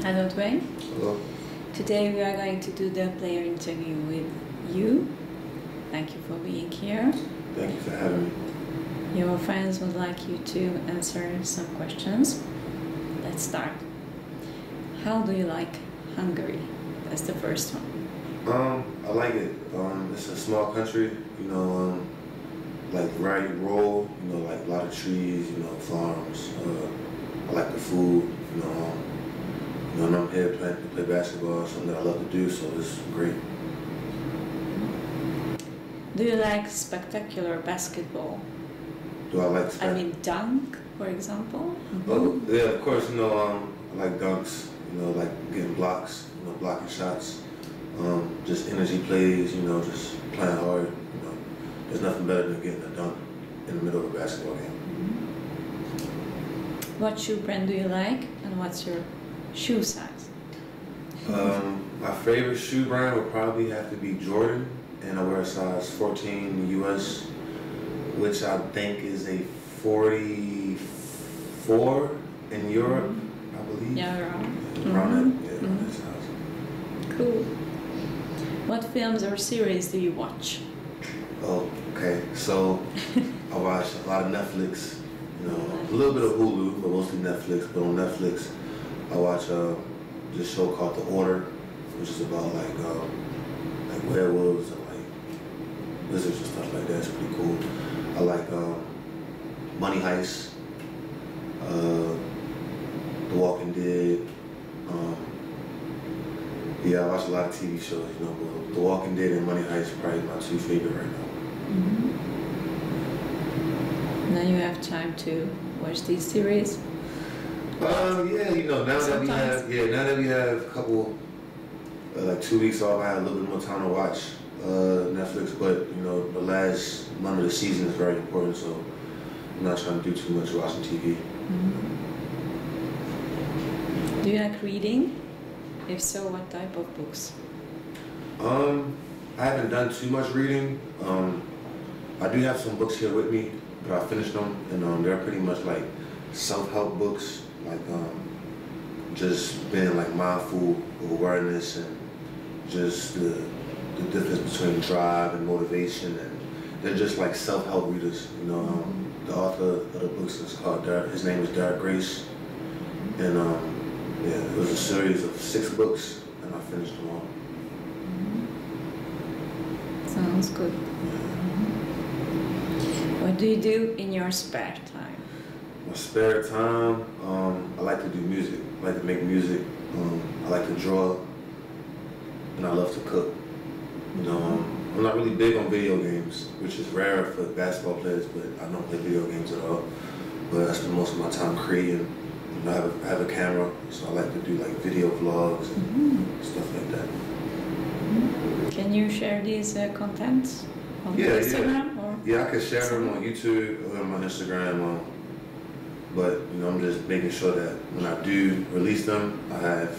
Hello, Dwayne. Hello. Today we are going to do the player interview with you. Thank you for being here. Thank you for having me. Your friends would like you to answer some questions. Let's start. How do you like Hungary? That's the first one. I like it. It's a small country, like very rural, like a lot of trees, farms. I like the food, and I'm here to play basketball, something that I love to do, so it's great. Do you like spectacular basketball? Do I like dunk, for example? Oh, yeah, of course, I like dunks, like getting blocks, blocking shots. Just energy plays, just playing hard. There's nothing better than getting a dunk in the middle of a basketball game. What shoe brand do you like, and what's your shoe size? My favorite shoe brand would probably have to be Jordan, and I wear a size 14 US, which I think is a 44 in Europe, I believe. Yeah, around. Around that size. Cool. What films or series do you watch? Oh, okay. So I watch a lot of Netflix, a little bit of Hulu, but mostly Netflix. But on Netflix, I watch this show called The Order, which is about like werewolves and like lizards and stuff like that. It's pretty cool. I like Money Heist, The Walking Dead. Yeah, I watch a lot of TV shows, but The Walking Dead and Money Heist are probably my two favorite right now. Now you have time to watch these series? Now that we have a couple, like 2 weeks off, I have a little bit more time to watch Netflix, but the last month of the season is very important, so I'm not trying to do too much watching TV. Do you like reading? If so, what type of books? I haven't done too much reading. I do have some books here with me, but I finished them, and they're pretty much like self-help books, like just being like mindful of awareness and just the difference between drive and motivation, and they're just like self-help readers. The author of the books is called his name is Derek Grace, and it was a series of 6 books, and I finished them all. Sounds good. What do you do in your spare time? My spare time, I like to do music. I like to make music. I like to draw, and I love to cook. I'm not really big on video games, which is rare for basketball players, but I don't play video games at all. But I spend most of my time creating. I have a camera, so I like to do like video vlogs and stuff like that. Can you share these contents on Instagram? Or yeah, I can share them on YouTube or on my Instagram. But I'm just making sure that when I do release them, I have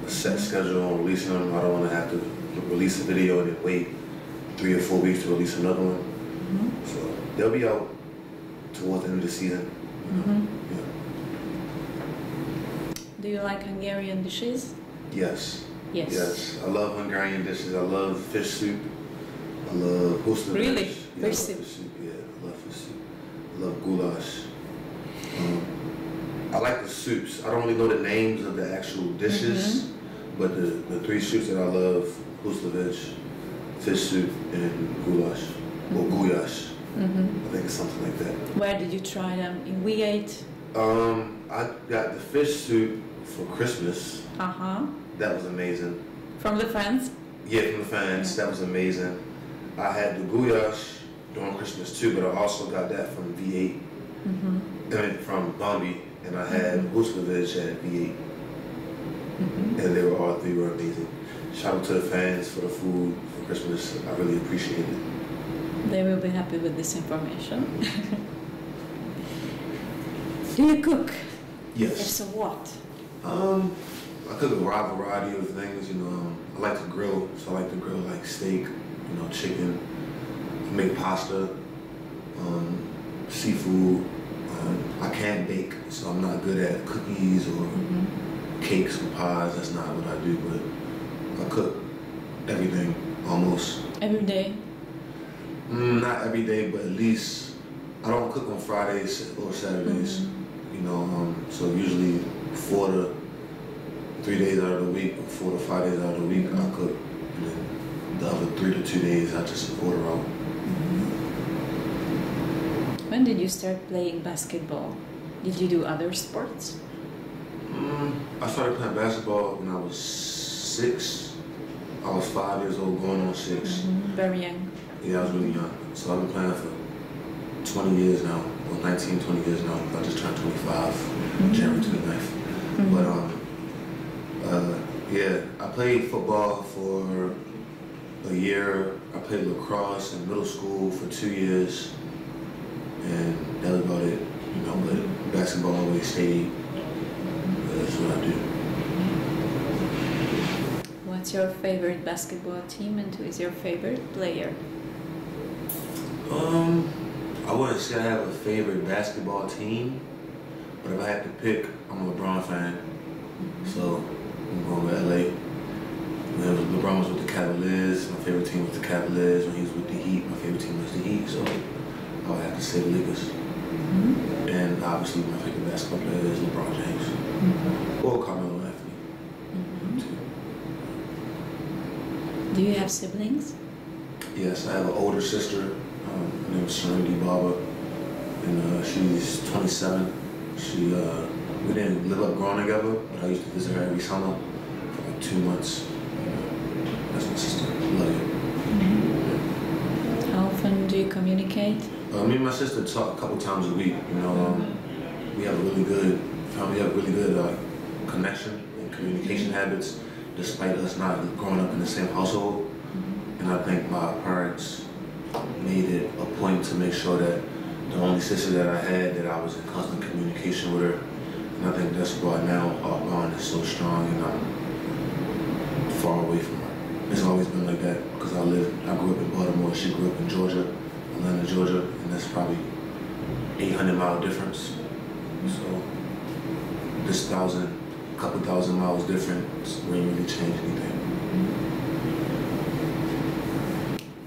a set schedule on releasing them. I don't want to have to release a video and then wait 3 or 4 weeks to release another one. So they'll be out towards the end of the season. Yeah. Do you like Hungarian dishes? Yes. Yes. Yes. I love Hungarian dishes. I love fish soup. I love hustle. Really? Yeah, Fish soup? Yeah, I love fish soup. I love goulash. I like the soups. I don't really know the names of the actual dishes, but the 3 soups that I love, huslovich, fish soup, and goulash, or goulash. I think it's something like that. Where did you try them? In V8? I got the fish soup for Christmas. That was amazing. From the fans? Yeah, from the fans. That was amazing. I had the goulash during Christmas too, but I also got that from V8. From Bombay, and I had huslovich at V8. And they were all 3 were amazing. Shout out to the fans for the food for Christmas. I really appreciate it. They will be happy with this information. Do you cook? Yes. If so, what? I cook a variety of things. I like to grill, so I like to grill like steak, chicken. I make pasta, seafood. I can't bake, so I'm not good at cookies or cakes and pies. That's not what I do, but I cook everything almost. Every day? Not every day, but at least I don't cook on Fridays or Saturdays. You know, so usually 4 to 3 days out of the week, or 4 to 5 days out of the week, I cook. And then the other 3 to 2 days, I just order out. When did you start playing basketball? Did you do other sports? I started playing basketball when I was 6. I was 5 years old, going on 6. Very young. Yeah, I was really young. So I've been playing for 20 years now, well 19, 20 years now. I just turned 25, January 29th. But yeah, I played football for a year. I played lacrosse in middle school for 2 years. And that was about it, you know, but basketball always stayed. That's what I do. What's your favorite basketball team and who is your favorite player? I wouldn't say I have a favorite basketball team, but if I had to pick, I'm a LeBron fan. So I'm going with LA. When LeBron was with the Cavaliers, my favorite team was the Cavaliers. When he was with the Heat, my favorite team was the Heat. So I would have to say the Lakers. And obviously my favorite basketball player is LeBron James. Or Carmelo Anthony. Do you have siblings? Yes, I have an older sister. Her name is Serenity Barber. And she's 27. We didn't live up growing together, but I used to visit her every summer for like 2 months. That's my sister. I love you. How often do you communicate? Me and my sister talk a couple times a week. You know, we have a really good connection and communication habits, despite us not growing up in the same household. And I think my parents made it a point to make sure that the only sister that I had, that I was in constant communication with her. And I think that's why now our bond is so strong and I'm far away from her. It's always been like that because I grew up in Baltimore, she grew up in Georgia, Atlanta, Georgia, and that's probably 800-mile difference. So this couple thousand miles different wouldn't really change anything.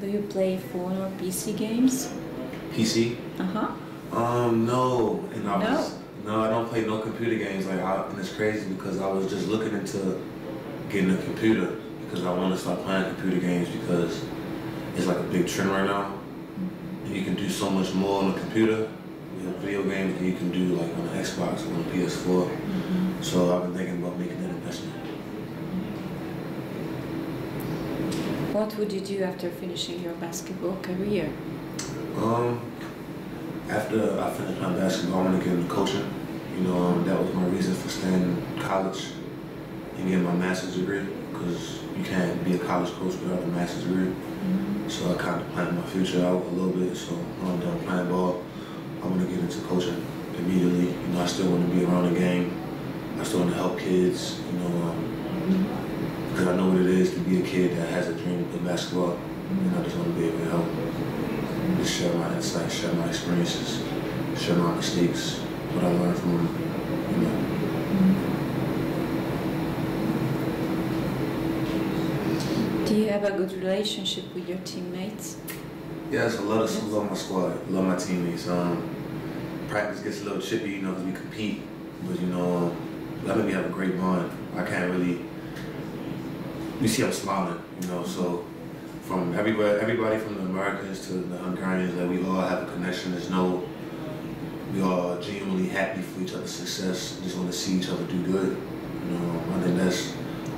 Do you play phone or PC games? PC? No. And I don't play no computer games. And it's crazy because I was just looking into getting a computer because I want to start playing computer games because it's like a big trend right now. And you can do so much more on a computer. You know, video games than you can do like on an Xbox or on a PS4. So I've been thinking about making that investment. What would you do after finishing your basketball career? After I finished my basketball, I want to get into coaching. You know, that was my reason for staying in college and getting my master's degree because you can't be a college coach without a master's degree. So I kind of planned my future out a little bit. So when I'm done playing ball, I want to get into coaching immediately. You know, I still want to be around the game. I still want to help kids. You know, because I know what it is to be a kid that has a dream to play basketball, and I just want to be able to help. Just share my insights, share my experiences, share my mistakes, what I learned from them, you know. Do you have a good relationship with your teammates? Yes, I love my squad, I love my teammates. Practice gets a little chippy, you know, because we compete, but you know, I think we have a great bond. I can't really, you see I'm smiling, you know, so from everybody from the Americans to the Hungarians, that we all have a connection. We all genuinely happy for each other's success. Just want to see each other do good. You know, I think that's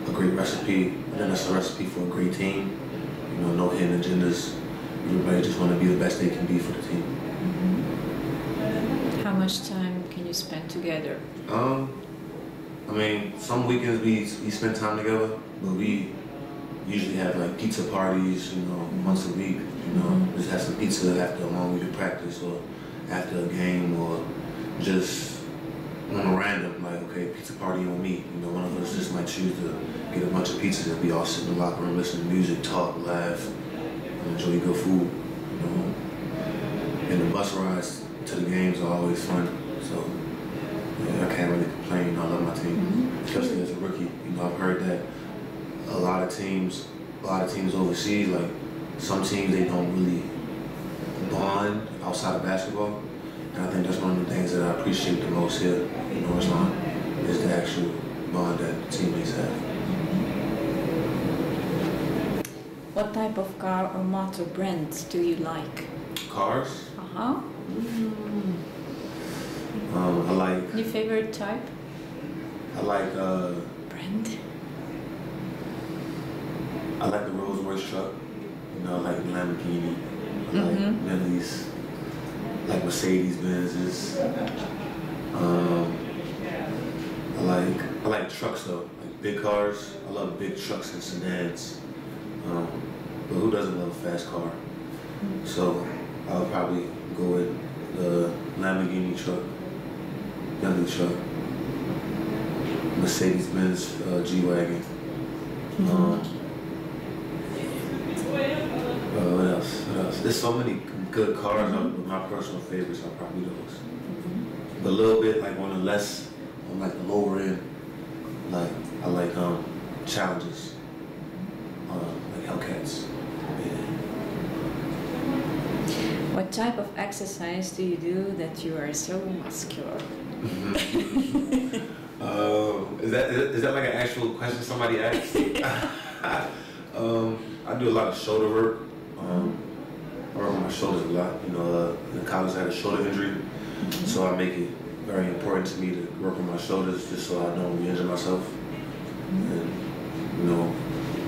a great recipe. I think that's a recipe for a great team. You know, no hidden agendas. Everybody just want to be the best they can be for the team. How much time can you spend together? I mean, some weekends we spend time together, but we usually have like pizza parties, you know, once a week, you know, just have some pizza after a long week of practice or after a game or just on a random, like, okay, pizza party on me. You know, one of us just might choose to get a bunch of pizzas and we all sit in the locker room, listen to music, talk, laugh, and enjoy good food, you know. And the bus rides to the games are always fun, so yeah, I can't really complain. I love my team, especially as rookie. You know, I've heard that a lot of teams overseas, like some teams, they don't really bond outside of basketball. And I think that's one of the things that I appreciate the most here in Northland is the actual bond that teammates have. What type of car or motor brands do you like? Cars? Uh-huh. I like... Your favorite type? I like... Brand? I like the Rolls Royce truck. You know, I like the Lamborghini. I like Bentleys. I like Mercedes Benzes. I like trucks though, like big cars. I love big trucks and sedans. But who doesn't love a fast car? So I would probably go with the Lamborghini truck, Bentley truck, Mercedes Benz G-Wagon. What else? There's so many good cars, but my personal favorites are probably those. But a little bit like on the lower end, like I like Challengers, like Hellcats. Yeah. What type of exercise do you do that you are so muscular? Is that like an actual question somebody asked? I do a lot of shoulder work. I work on my shoulders a lot. You know, in college I had a shoulder injury, so I make it very important to me to work on my shoulders just so I don't re-injure myself. And you know,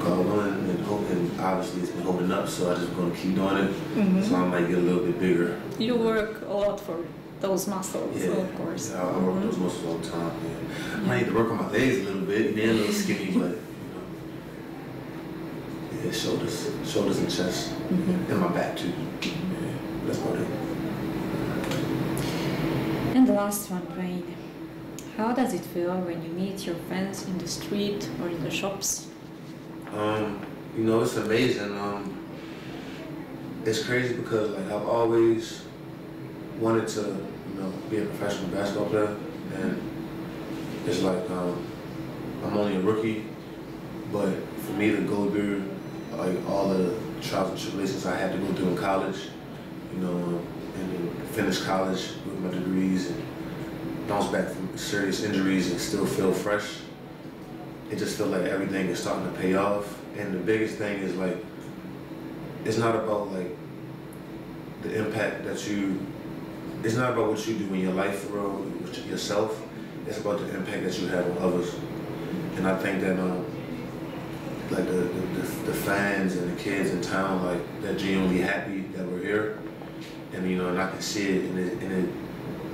God willing and hope, and obviously it's been holding up, so I'm just going to keep doing it. So I might get a little bit bigger. You work a lot for those muscles, yeah, of course. Yeah, I work those muscles all the time. Yeah. I need to work on my legs a little bit. They're a little skinny, but yeah, shoulders and chest, and my back too. Yeah, that's about it. And the last one, Dwayne. How does it feel when you meet your friends in the street or in the shops? You know, it's amazing. It's crazy because like I've always wanted to, you know, be a professional basketball player, and it's like I'm only a rookie, but for me to go through like all the trials and tribulations I had to go through in college, you know, and then finish college with my degrees and bounce back from serious injuries and still feel fresh. It just feels like everything is starting to pay off. And the biggest thing is like, it's not about like the impact that it's not about what you do in your life for real, with yourself. It's about the impact that you have on others. And I think that like the fans and the kids in town, like they're genuinely happy that we're here. And you know, and I can see it, and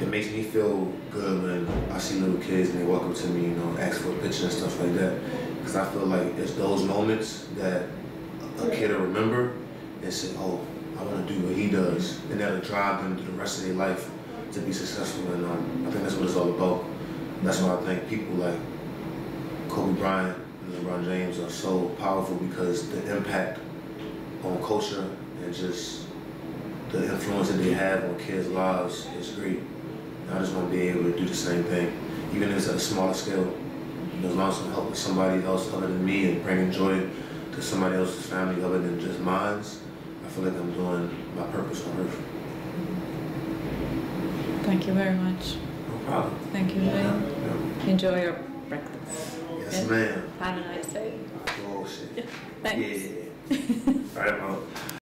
it makes me feel good when I see little kids and they walk up to me, you know, ask for a picture and stuff like that. Because I feel like it's those moments that a kid will remember and say, oh, I want to do what he does. And that'll drive them to the rest of their life to be successful. And I think that's what it's all about. That's why I think people like Kobe Bryant and LeBron James are so powerful, because the impact on culture and just the influence that they have on kids' lives is great. And I just want to be able to do the same thing, even if it's at a smaller scale. As long as I'm helping somebody else other than me and bringing joy to somebody else's family other than just mine, I feel like I'm doing my purpose on earth. Thank you very much. No problem. Thank you, Dwayne. Yeah. Enjoy your breakfast. Yes, ma'am. Have a nice day. Oh, shit. Thanks. Yeah. All right, Mom.